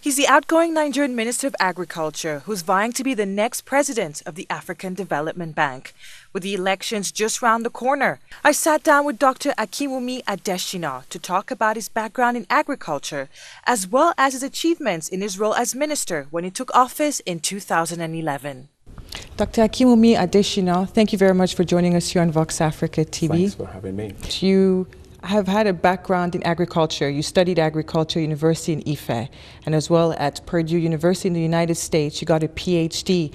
He's the outgoing Nigerian Minister of Agriculture who's vying to be the next president of the African Development Bank. With the elections just round the corner, I sat down with Dr. Akinwumi Adesina to talk about his background in agriculture, as well as his achievements in his role as minister when he took office in 2011. Dr. Akinwumi Adesina, thank you very much for joining us here on Voxafrica TV. Thanks for having me. You have had a background in agriculture. You studied agriculture university in Ife, and as well at Purdue University in the United States. You got a PhD.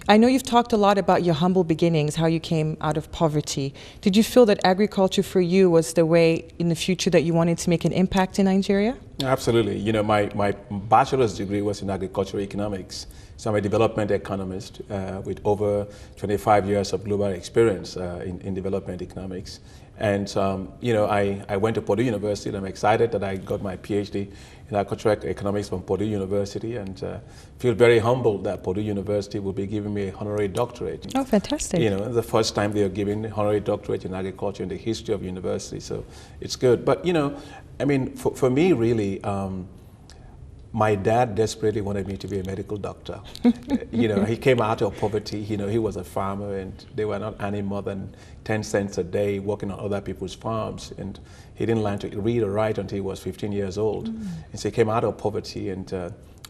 I know you've talked a lot about your humble beginnings, how you came out of poverty. Did you feel that agriculture for you was the way in the future that you wanted to make an impact in Nigeria? Absolutely. You know, my bachelor's degree was in agricultural economics. So I'm a development economist with over 25 years of global experience in development economics. And, you know, I went to Purdue University, and I'm excited that I got my PhD in agricultural economics from Purdue University, and feel very humbled that Purdue University will be giving me a honorary doctorate. Oh, fantastic. You know, the first time they are giving a honorary doctorate in agriculture in the history of university, so it's good. But, you know, I mean, for me, really, my dad desperately wanted me to be a medical doctor. You know, he came out of poverty. You know, he was a farmer, and they were not earning more than 10 cents a day working on other people's farms. And he didn't learn to read or write until he was 15 years old. And so he came out of poverty, and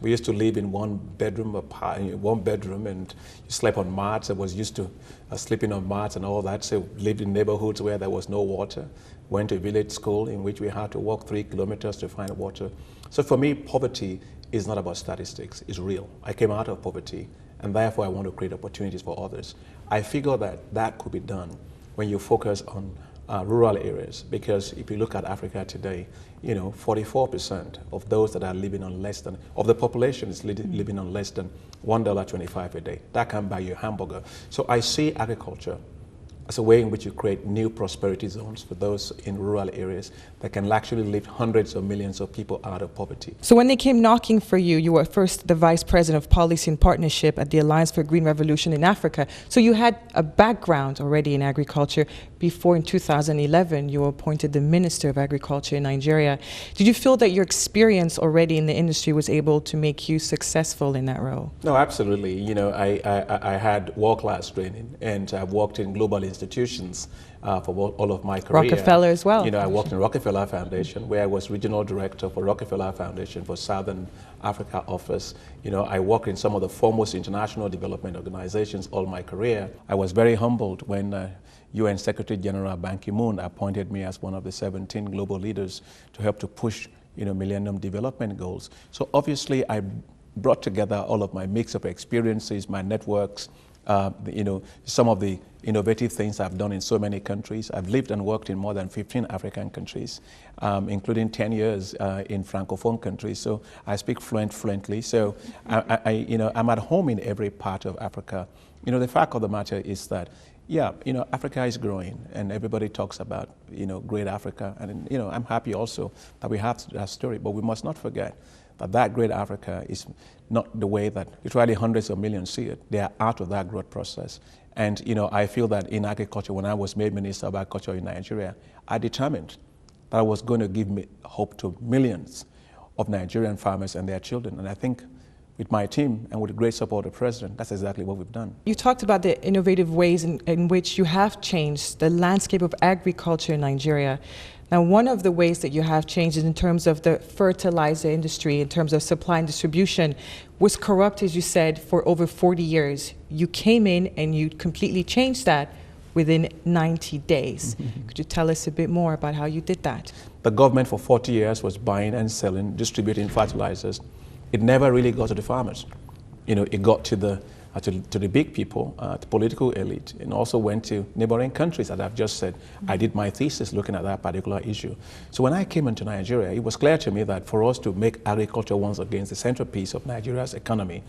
we used to live in one bedroom, and you slept on mats. I was used to sleeping on mats and all that. So lived in neighborhoods where there was no water. Went to a village school in which we had to walk 3 kilometers to find water. So for me, poverty is not about statistics, it's real. I came out of poverty, and therefore I want to create opportunities for others. I figure that that could be done when you focus on rural areas, because if you look at Africa today, you know, 44% of those that are living on less than, of the population is living on less than $1.25 a day. That can buy you a hamburger. So I see agriculture as a way in which you create new prosperity zones for those in rural areas that can actually lift hundreds of millions of people out of poverty. So when they came knocking for you, you were first the Vice President of Policy and Partnership at the Alliance for Green Revolution in Africa. So you had a background already in agriculture before in 2011 you were appointed the Minister of Agriculture in Nigeria. Did you feel that your experience already in the industry was able to make you successful in that role? No, absolutely. You know, I had world-class training, and I've worked in global institutions for all of my career. Rockefeller as well. You know, I worked in Rockefeller Foundation, where I was regional director for Rockefeller Foundation for Southern Africa office. You know, I worked in some of the foremost international development organizations all my career. I was very humbled when UN Secretary General Ban Ki-moon appointed me as one of the 17 global leaders to help to push, you know, Millennium Development Goals. So obviously, I brought together all of my mix of experiences, my networks, you know, some of the innovative things I've done in so many countries. I've lived and worked in more than 15 African countries, including 10 years in Francophone countries. So I speak fluently. So you know, I'm at home in every part of Africa. You know, the fact of the matter is that, yeah, you know, Africa is growing, and everybody talks about, you know, great Africa. And, you know, I'm happy also that we have that story, but we must not forget that great Africa is not the way that literally hundreds of millions see it. They are out of that growth process. And, you know, I feel that in agriculture, when I was made Minister of Agriculture in Nigeria, I determined that I was going to give hope to millions of Nigerian farmers and their children. And I think with my team and with the great support of the President, that's exactly what we've done. You talked about the innovative ways in which you have changed the landscape of agriculture in Nigeria. Now, one of the ways that you have changed is in terms of the fertilizer industry, in terms of supply and distribution, was corrupt, as you said, for over 40 years. You came in and you completely changed that within 90 days. Could you tell us a bit more about how you did that? The government for 40 years was buying and selling, distributing fertilizers. It never really got to the farmers. You know, it got to the big people, the political elite, and also went to neighboring countries, as I've just said. I did my thesis looking at that particular issue. So when I came into Nigeria, it was clear to me that for us to make agriculture once again the centerpiece of Nigeria's economy,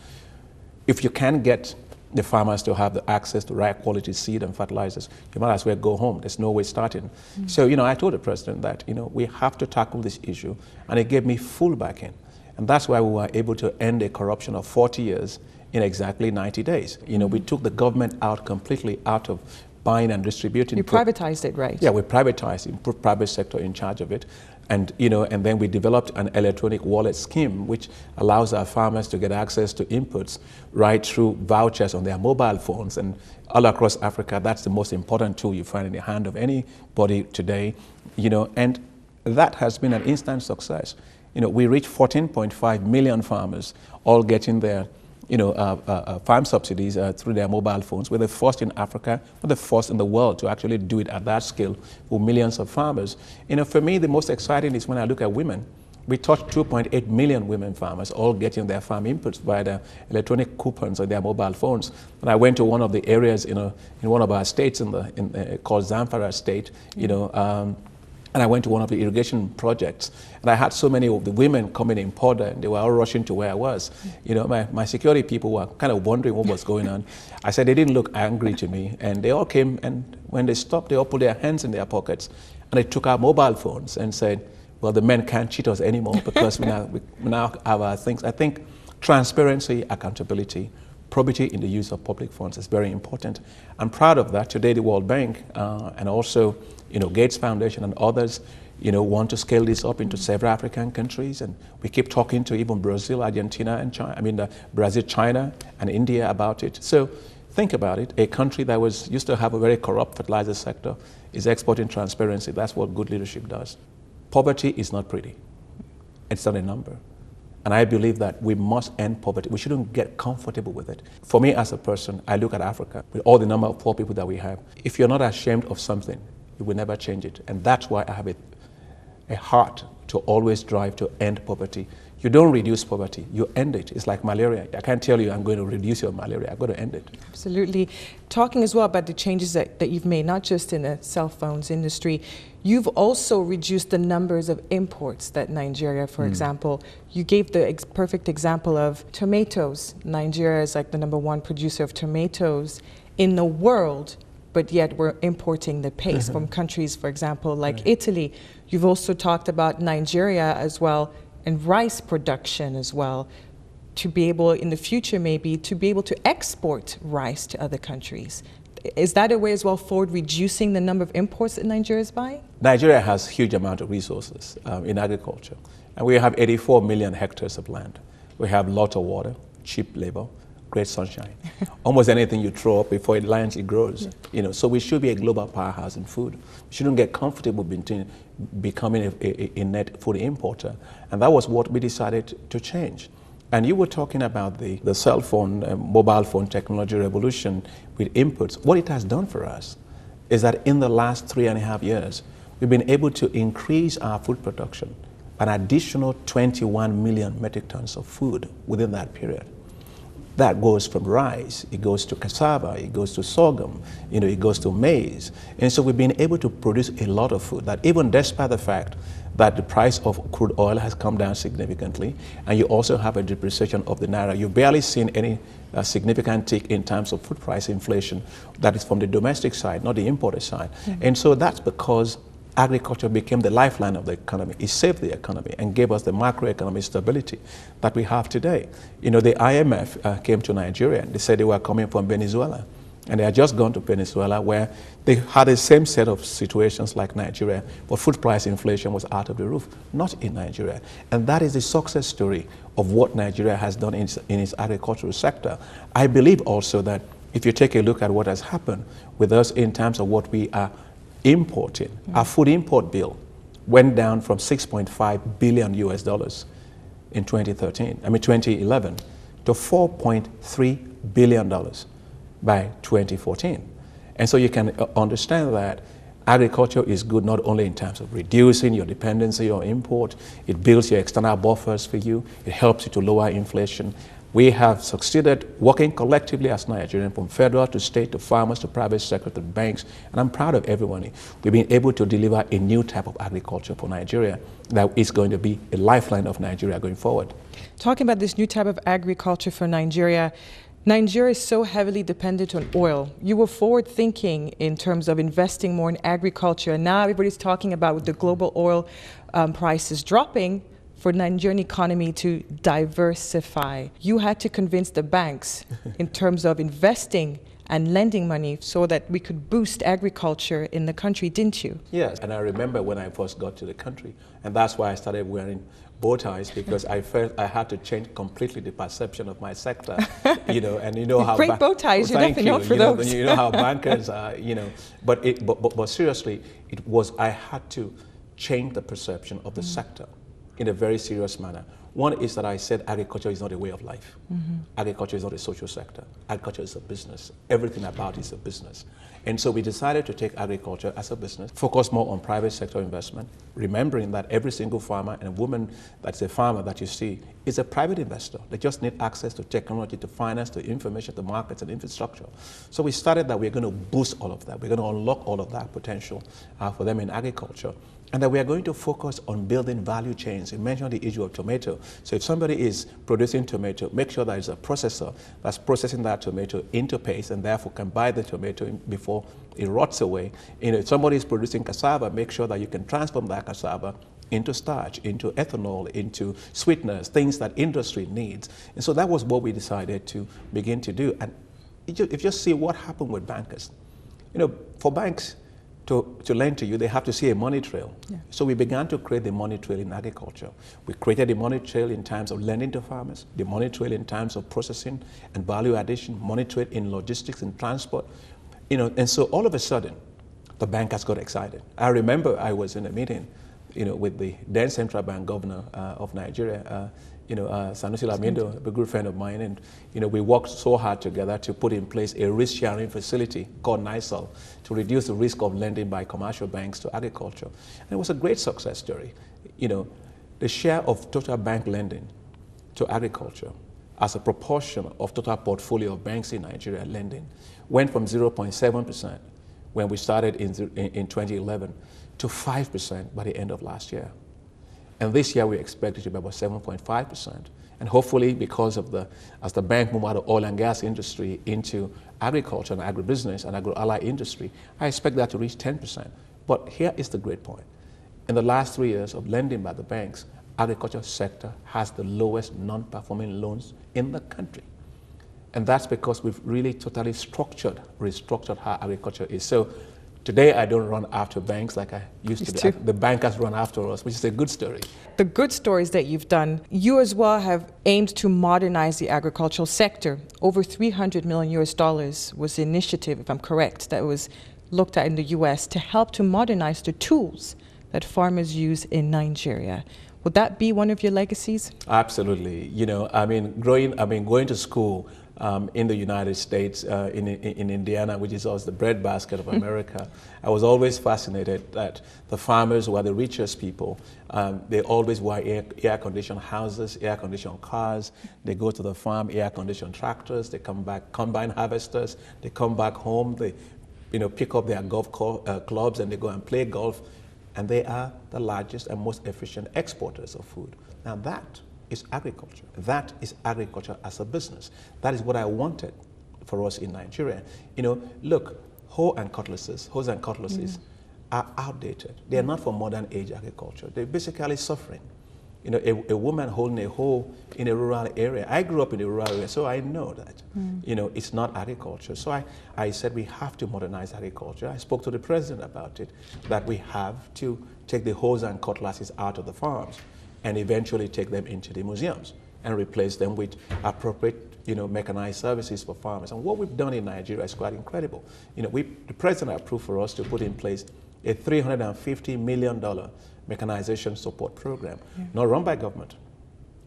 if you can get the farmers to have the access to right quality seed and fertilizers, you might as well go home. There's no way starting. So, you know, I told the President that, you know, we have to tackle this issue, and it gave me full backing. And that's why we were able to end a corruption of 40 years in exactly 90 days. You know, we took the government out completely out of buying and distributing. You privatized it, right? Yeah, we privatized it, put private sector in charge of it. And, and then we developed an electronic wallet scheme, which allows our farmers to get access to inputs right through vouchers on their mobile phones. And all across Africa, that's the most important tool you find in the hand of anybody today, and that has been an instant success. We reached 14.5 million farmers, all getting their farm subsidies through their mobile phones. We're the first in Africa, we're the first in the world to actually do it at that scale for millions of farmers. For me, the most exciting is when I look at women. We touched 2.8 million women farmers, all getting their farm inputs via the electronic coupons on their mobile phones. And I went to one of the areas in one of our states called Zamfara State, and I went to one of the irrigation projects, and I had so many of the women coming in powder, and they were all rushing to where I was. My security people were kind of wondering what was going on. I said they didn't look angry to me, and they all came, and when they stopped, they all put their hands in their pockets, and they took our mobile phones and said, well, the men can't cheat us anymore because we now have our things. I think transparency, accountability, probity in the use of public funds is very important. I'm proud of that. Today, the World Bank and also Gates Foundation and others want to scale this up into several African countries, and we keep talking to even Brazil, Argentina, and China. Brazil, China, and India about it. So think about it. A country that used to have a very corrupt fertilizer sector is exporting transparency. That's what good leadership does. Poverty is not pretty. It's not a number. And I believe that we must end poverty. We shouldn't get comfortable with it. For me as a person, I look at Africa with all the number of poor people that we have. If you're not ashamed of something, you will never change it. And that's why I have a heart to always drive to end poverty. You don't reduce poverty, you end it. It's like malaria. I can't tell you I'm going to reduce your malaria. I've got to end it. Absolutely. Talking as well about the changes that you've made, not just in the cell phones industry, you've also reduced the numbers of imports that Nigeria, for example, you gave the perfect example of tomatoes. Nigeria is like the #1 producer of tomatoes in the world, but yet we're importing the paste from countries, for example, like Italy. You've also talked about Nigeria as well, and rice production as well, to be able, in the future maybe, to be able to export rice to other countries. Is that a way as well forward, reducing the number of imports that Nigeria is buying? Nigeria has huge amount of resources in agriculture. And we have 84 million hectares of land. We have lots of water, cheap labor, great sunshine. Almost anything you throw up before it lands, it grows. So we should be a global powerhouse in food. We shouldn't get comfortable becoming a net food importer. And that was what we decided to change. And you were talking about the cell phone, mobile phone technology revolution with inputs. What it has done for us is that in the last 3.5 years, we've been able to increase our food production an additional 21 million metric tons of food within that period. That goes from rice, it goes to cassava, it goes to sorghum, it goes to maize. And so we've been able to produce a lot of food that even despite the fact that the price of crude oil has come down significantly, and you also have a depreciation of the naira, you've barely seen any significant tick in terms of food price inflation that is from the domestic side, not the imported side. And so that's because agriculture became the lifeline of the economy. It saved the economy and gave us the macroeconomic stability that we have today. The IMF came to Nigeria and they said they were coming from Venezuela. And they had just gone to Venezuela where they had the same set of situations like Nigeria, but food price inflation was out of the roof, not in Nigeria. And that is the success story of what Nigeria has done in its agricultural sector. I believe also that if you take a look at what has happened with us in terms of what we are importing, our food import bill went down from $6.5 billion in 2011 to $4.3 billion by 2014. And so you can understand that agriculture is good not only in terms of reducing your dependency on import, it builds your external buffers for you, it helps you to lower inflation. We have succeeded working collectively as Nigerians, from federal to state to farmers to private sector to banks, and I'm proud of everyone. We've been able to deliver a new type of agriculture for Nigeria that is going to be a lifeline of Nigeria going forward. Talking about this new type of agriculture for Nigeria, Nigeria is so heavily dependent on oil. You were forward thinking in terms of investing more in agriculture, and now everybody's talking about with the global oil prices dropping, for Nigerian economy to diversify. You had to convince the banks in terms of investing and lending money so that we could boost agriculture in the country, didn't you? Yes, and I remember when I first got to the country, and that's why I started wearing bow ties, because I felt I had to change completely the perception of my sector, and you know how great bow ties. You're definitely known for those. You know how bankers are, but seriously, I had to change the perception of the sector in a very serious manner. One is that I said agriculture is not a way of life. Agriculture is not a social sector. Agriculture is a business. Everything about it is a business. And so we decided to take agriculture as a business, focus more on private sector investment, remembering that every single farmer and woman that's a farmer that you see is a private investor. They just need access to technology, to finance, to information, to markets and infrastructure. So we started that we're going to boost all of that. We're going to unlock all of that potential for them in agriculture. And that we are going to focus on building value chains. You mentioned the issue of tomato. So if somebody is producing tomato, make sure there is a processor that's processing that tomato into paste and therefore can buy the tomato before it rots away. If somebody is producing cassava, make sure that you can transform that cassava into starch, into ethanol, into sweeteners, things that industry needs. And so that was what we decided to begin to do. And if you just see what happened with bankers, for banks, to lend to you, they have to see a money trail. Yeah. So we began to create the money trail in agriculture. We created the money trail in terms of lending to farmers, the money trail in terms of processing and value addition, money trail in logistics and transport. And so all of a sudden, the bankers got excited. I remember I was in a meeting, with the then central bank governor of Nigeria, Sanusi Lamido, a good friend of mine, and we worked so hard together to put in place a risk-sharing facility called NISAL to reduce the risk of lending by commercial banks to agriculture. And it was a great success story. The share of total bank lending to agriculture as a proportion of total portfolio of banks in Nigeria lending went from 0.7% when we started in 2011 to 5% by the end of last year. And this year we expect it to be about 7.5%. And hopefully, because of as the bank moved out of oil and gas industry into agriculture and agribusiness and agro-allied industry, I expect that to reach 10%. But here is the great point. In the last 3 years of lending by the banks, agriculture sector has the lowest non-performing loans in the country. And that's because we've really totally restructured how agriculture is. So today, I don't run after banks like I used to. The bankers run after us, which is a good story. The good stories that you've done, you as well have aimed to modernize the agricultural sector. Over $300 million was the initiative, if I'm correct, that was looked at in the U.S. to help to modernize the tools that farmers use in Nigeria. Would that be one of your legacies? Absolutely. Going to school in the United States, in Indiana, which is also the breadbasket of America, I was always fascinated that the farmers were the richest people. They always wear air-conditioned houses, air-conditioned cars. They go to the farm, air-conditioned tractors. They come back, combine harvesters. They come back home. They, pick up their golf clubs and they go and play golf. And they are the largest and most efficient exporters of food. Now that is agriculture. That is agriculture as a business. That is what I wanted for us in Nigeria. Look, hoes and cutlasses are outdated. They are not for modern age agriculture. They're basically suffering. A woman holding a hoe in a rural area. I grew up in a rural area, so I know that, it's not agriculture. So I said we have to modernize agriculture. I spoke to the president about it, that we have to take the hoes and cutlasses out of the farms and eventually take them into the museums and replace them with appropriate, mechanized services for farmers. And what we've done in Nigeria is quite incredible. The president approved for us to put in place a $350 million mechanization support program, not run by government,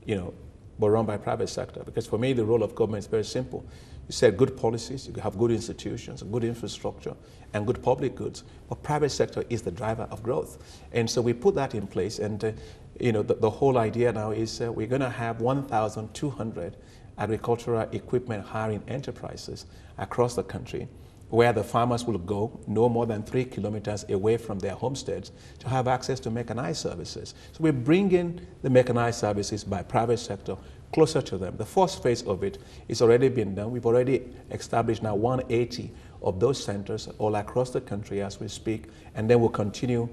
but run by private sector. Because for me, the role of government is very simple. You set good policies, you have good institutions, good infrastructure, and good public goods. But private sector is the driver of growth. And so we put that in place. And the whole idea now is we're going to have 1,200 agricultural equipment hiring enterprises across the country, where the farmers will go no more than 3 kilometers away from their homesteads to have access to mechanized services. So we're bringing the mechanized services by private sector closer to them. The first phase of it is already been done. We've already established now 180 of those centers all across the country as we speak, and then we'll continue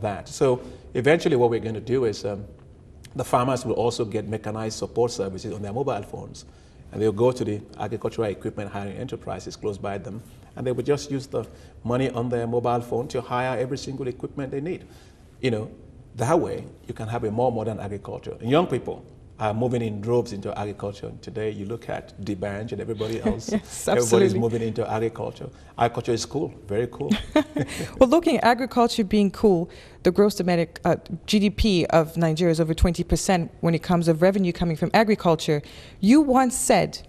that. So eventually what we're going to do is the farmers will also get mechanized support services on their mobile phones. and they'll go to the agricultural equipment hiring enterprises close by them, and they would just use the money on their mobile phone to hire every single equipment they need. That way you can have a more modern agriculture. And young people are moving in droves into agriculture. Today you look at DeBange and everybody else. Yes, everybody's moving into agriculture. Agriculture is cool, very cool. Well, looking at agriculture being cool, the gross domestic GDP of Nigeria is over 20% when it comes to revenue coming from agriculture. You once said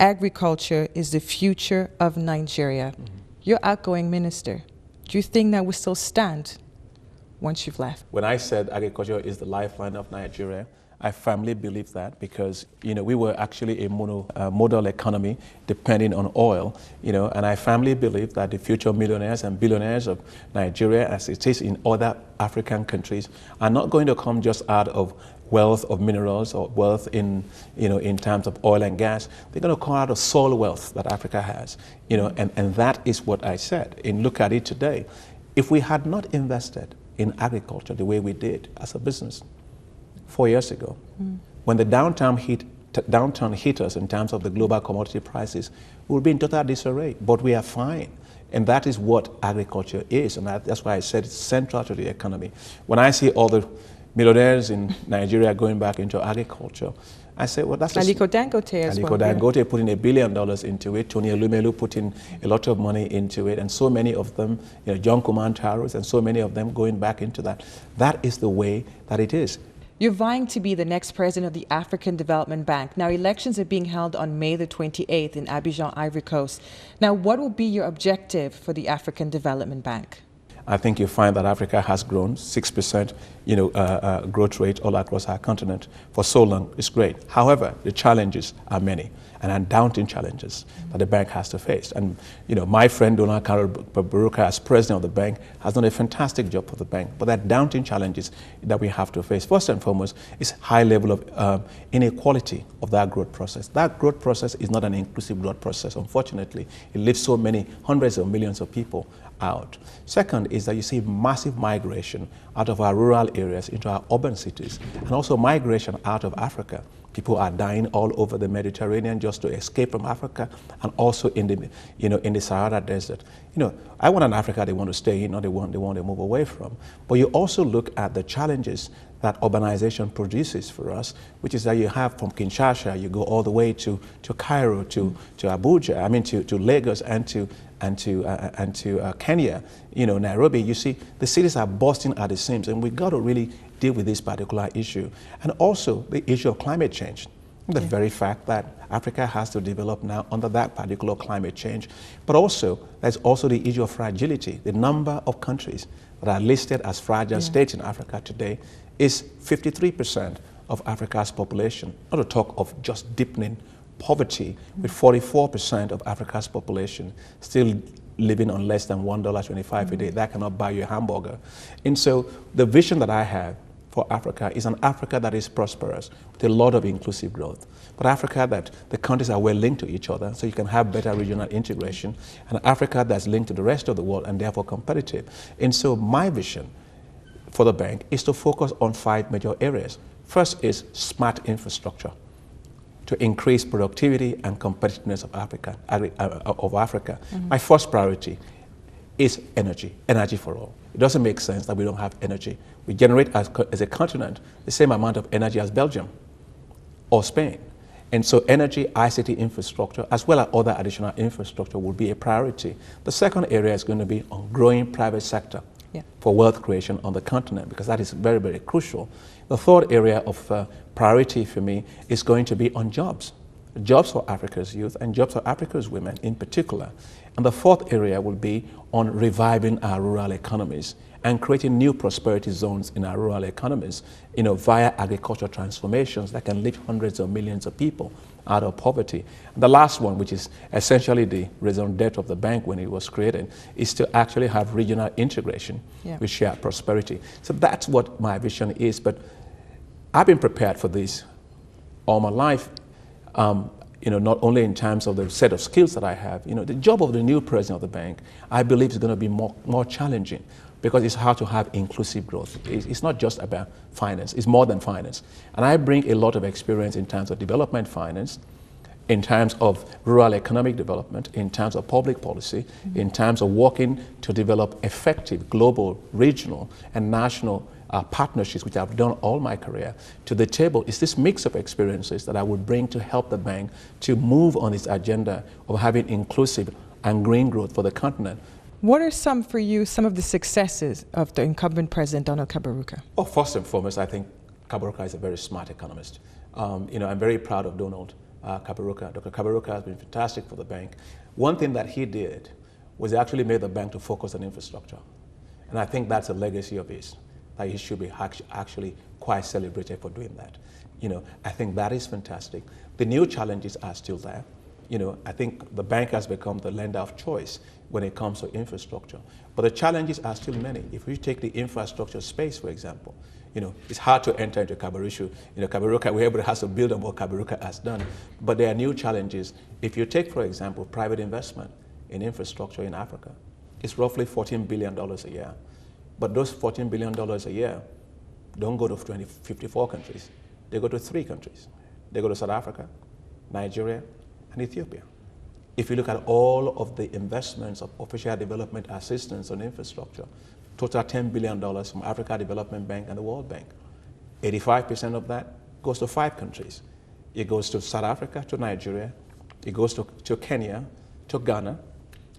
agriculture is the future of Nigeria. Mm-hmm. You're outgoing minister. Do you think that will still stand once you've left? When I said agriculture is the lifeline of Nigeria, I firmly believe that because, we were actually a modal economy depending on oil, and I firmly believe that the future millionaires and billionaires of Nigeria, as it is in other African countries, are not going to come just out of wealth of minerals or wealth in terms of oil and gas. They're going to come out of soil wealth that Africa has, and that is what I said. And look at it today. If we had not invested in agriculture the way we did as a business 4 years ago, when the downturn hit us in terms of the global commodity prices, we would be in total disarray, but we are fine. And that is what agriculture is, and that's why I said it's central to the economy. When I see all the millionaires in Nigeria going back into agriculture, I say, well, that's Aliko Dangote as well. Aliko Dangote put in $1 billion into it. Tony Elumelu put in a lot of money into it, and so many of them, John Kumantaros, and so many of them going back into that. That is the way that it is. You're vying to be the next president of the African Development Bank. Now, elections are being held on May the 28th in Abidjan, Ivory Coast. Now, what will be your objective for the African Development Bank? I think you find that Africa has grown 6% growth rate all across our continent for so long. It's great. However, the challenges are many and undaunting challenges that the bank has to face. And my friend Donald Carol Baruka, as president of the bank, has done a fantastic job for the bank. But there are daunting challenges that we have to face. First and foremost is high level of inequality of that growth process. That growth process is not an inclusive growth process. Unfortunately, it leaves so many hundreds of millions of people out. Second is that you see massive migration out of our rural areas into our urban cities, and also migration out of Africa. People are dying all over the Mediterranean just to escape from Africa, and also in the Sahara Desert. I want an Africa they want to stay in, not they want to move away from. But you also look at the challenges that urbanization produces for us, which is that you have from Kinshasa, you go all the way to Cairo, to Abuja, to Lagos, and to Kenya, Nairobi. You see, the cities are bursting at the seams, and we've got to really deal with this particular issue. And also the issue of climate change. The very fact that Africa has to develop now under that particular climate change. But also, there's also the issue of fragility. The number of countries that are listed as fragile states in Africa today is 53% of Africa's population. Not to talk of just deepening poverty, with 44% of Africa's population still living on less than $1.25 a day. That cannot buy you a hamburger. And so the vision that I have for Africa is an Africa that is prosperous with a lot of inclusive growth. But Africa that the countries are well linked to each other so you can have better regional integration, and Africa that's linked to the rest of the world and therefore competitive. And so my vision for the bank is to focus on 5 major areas. First is smart infrastructure to increase productivity and competitiveness of Africa. My first priority is energy for all. It doesn't make sense that we don't have energy. We generate as a continent the same amount of energy as Belgium or Spain. And so energy, ICT infrastructure, as well as other additional infrastructure will be a priority. The second area is going to be on growing private sector for wealth creation on the continent, because that is very, very crucial. The third area of priority for me is going to be on jobs. Jobs for Africa's youth and jobs for Africa's women in particular. And the fourth area will be on reviving our rural economies and creating new prosperity zones in our rural economies, via agricultural transformations that can lift hundreds of millions of people out of poverty. And the last one, which is essentially the raison d'etre of the bank when it was created, is to actually have regional integration with shared prosperity. So that's what my vision is. But I've been prepared for this all my life, not only in terms of the set of skills that I have. The job of the new president of the bank, I believe, is going to be more challenging, because it's hard to have inclusive growth. It's not just about finance, it's more than finance. And I bring a lot of experience in terms of development finance, in terms of rural economic development, in terms of public policy, in terms of working to develop effective global, regional, and national partnerships, which I've done all my career, to the table is this mix of experiences that I would bring to help the bank to move on its agenda of having inclusive and green growth for the continent. What are some of the successes of the incumbent president, Donald Kaberuka? Oh, first and foremost, I think Kaberuka is a very smart economist. I'm very proud of Donald Kaberuka. Dr. Kaberuka has been fantastic for the bank. One thing that he did was he actually made the bank to focus on infrastructure. And I think that's a legacy of his, that he should be actually quite celebrated for doing that. I think that is fantastic. The new challenges are still there. I think the bank has become the lender of choice when it comes to infrastructure. But the challenges are still many. If we take the infrastructure space, for example, it's hard to enter into Kaberuka, whoever has to build on what Kaberuka has done. But there are new challenges. If you take, for example, private investment in infrastructure in Africa, it's roughly $14 billion a year. But those $14 billion a year don't go to 54 countries. They go to 3 countries. They go to South Africa, Nigeria, and Ethiopia. If you look at all of the investments of official development assistance on infrastructure, total $10 billion from Africa Development Bank and the World Bank. 85% of that goes to 5 countries. It goes to South Africa, to Nigeria, it goes to Kenya, to Ghana,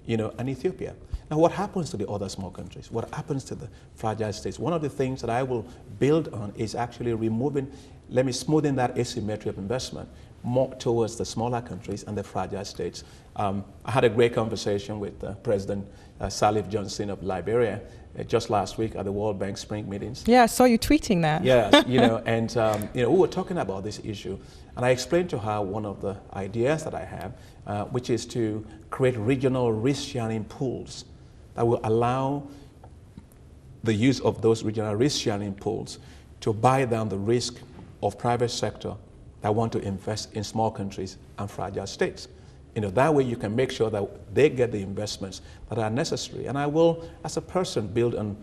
and Ethiopia. Now, what happens to the other small countries? What happens to the fragile states? One of the things that I will build on is actually smoothing that asymmetry of investment more towards the smaller countries and the fragile states. I had a great conversation with President Salif Johnson of Liberia just last week at the World Bank Spring meetings. Yeah, I saw you tweeting that. Yes, and we were talking about this issue, and I explained to her one of the ideas that I have, which is to create regional risk-sharing pools that will allow the use of those regional risk-sharing pools to buy down the risk of private sector that want to invest in small countries and fragile states. That way you can make sure that they get the investments that are necessary. And I will, as a person, build on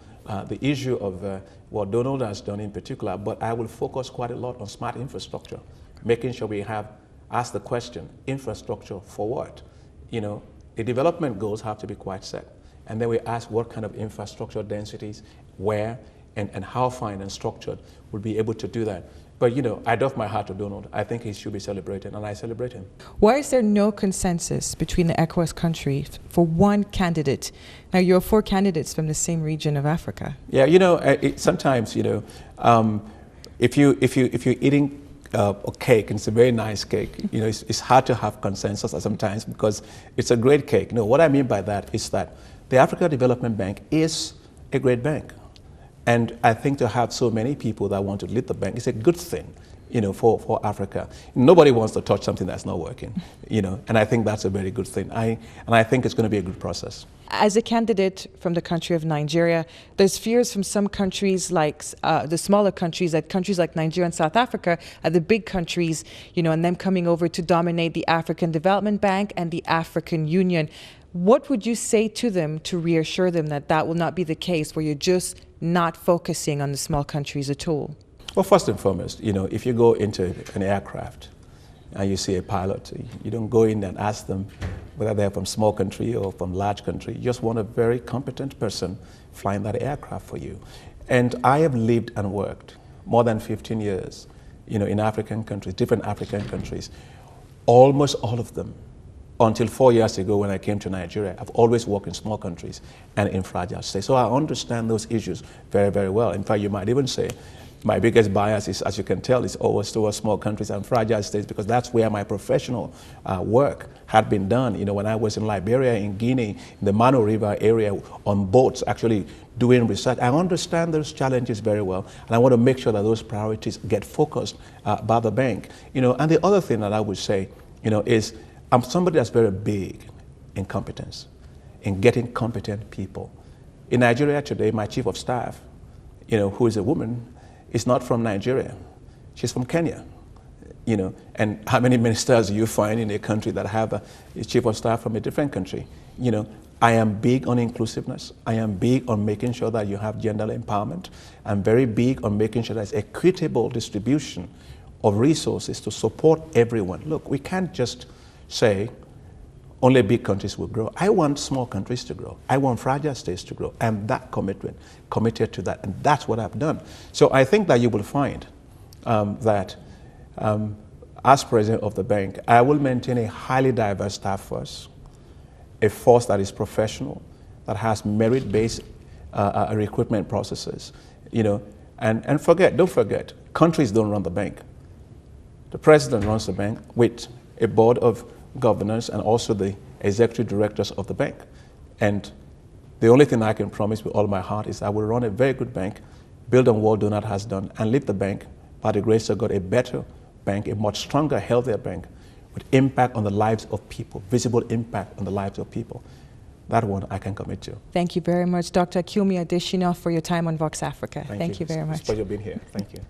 the issue of what Donald has done in particular, but I will focus quite a lot on smart infrastructure, making sure we have asked the question, infrastructure for what? The development goals have to be quite set. And then we ask what kind of infrastructure densities, where, and how fine and structured will be able to do that. But I doff my hat to Donald. I think he should be celebrated, and I celebrate him. Why is there no consensus between the ECOWAS countries for one candidate? Now, you're 4 candidates from the same region of Africa. Yeah, sometimes, if you're eating a cake, and it's a very nice cake, it's hard to have consensus sometimes because it's a great cake. What I mean by that is that the Africa Development Bank is a great bank. And I think to have so many people that want to lead the bank is a good thing, for Africa. Nobody wants to touch something that's not working, and I think that's a very good thing. And I think it's going to be a good process. As a candidate from the country of Nigeria, there's fears from some countries like the smaller countries, that countries like Nigeria and South Africa are the big countries, and them coming over to dominate the African Development Bank and the African Union. What would you say to them to reassure them that that will not be the case, where you're just not focusing on the small countries at all? Well, first and foremost, if you go into an aircraft and you see a pilot, you don't go in and ask them whether they're from small country or from large country. You just want a very competent person flying that aircraft for you. And I have lived and worked more than 15 years, in African countries, different African countries. Almost all of them, until 4 years ago when I came to Nigeria, I've always worked in small countries and in fragile states. So I understand those issues very, very well. In fact, you might even say my biggest bias is, as you can tell, is always towards small countries and fragile states, because that's where my professional work had been done. When I was in Liberia, in Guinea, in the Mano River area, on boats, actually doing research. I understand those challenges very well, and I want to make sure that those priorities get focused by the bank. And the other thing that I would say, is I'm somebody that's very big in competence, in getting competent people. In Nigeria today, my chief of staff, who is a woman, is not from Nigeria. She's from Kenya. And how many ministers do you find in a country that have a chief of staff from a different country? I am big on inclusiveness. I am big on making sure that you have gender empowerment. I'm very big on making sure there's equitable distribution of resources to support everyone. Look, we can't just say only big countries will grow. I want small countries to grow. I want fragile states to grow. I'm that committed to that, and that's what I've done. So I think that you will find that as president of the bank, I will maintain a highly diverse staff force, a force that is professional, that has merit-based recruitment processes, and don't forget, countries don't run the bank. The president runs the bank with a board of governors and also the executive directors of the bank. And the only thing I can promise with all my heart is I will run a very good bank, build on what Donald has done, and leave the bank, by the grace of God, a better bank, a much stronger, healthier bank, with impact on the lives of people, visible impact on the lives of people. That one I can commit to. Thank you very much, Dr. Akinwumi Adesina, for your time on Vox Africa. Thank you very much. It's a pleasure being here. Thank you.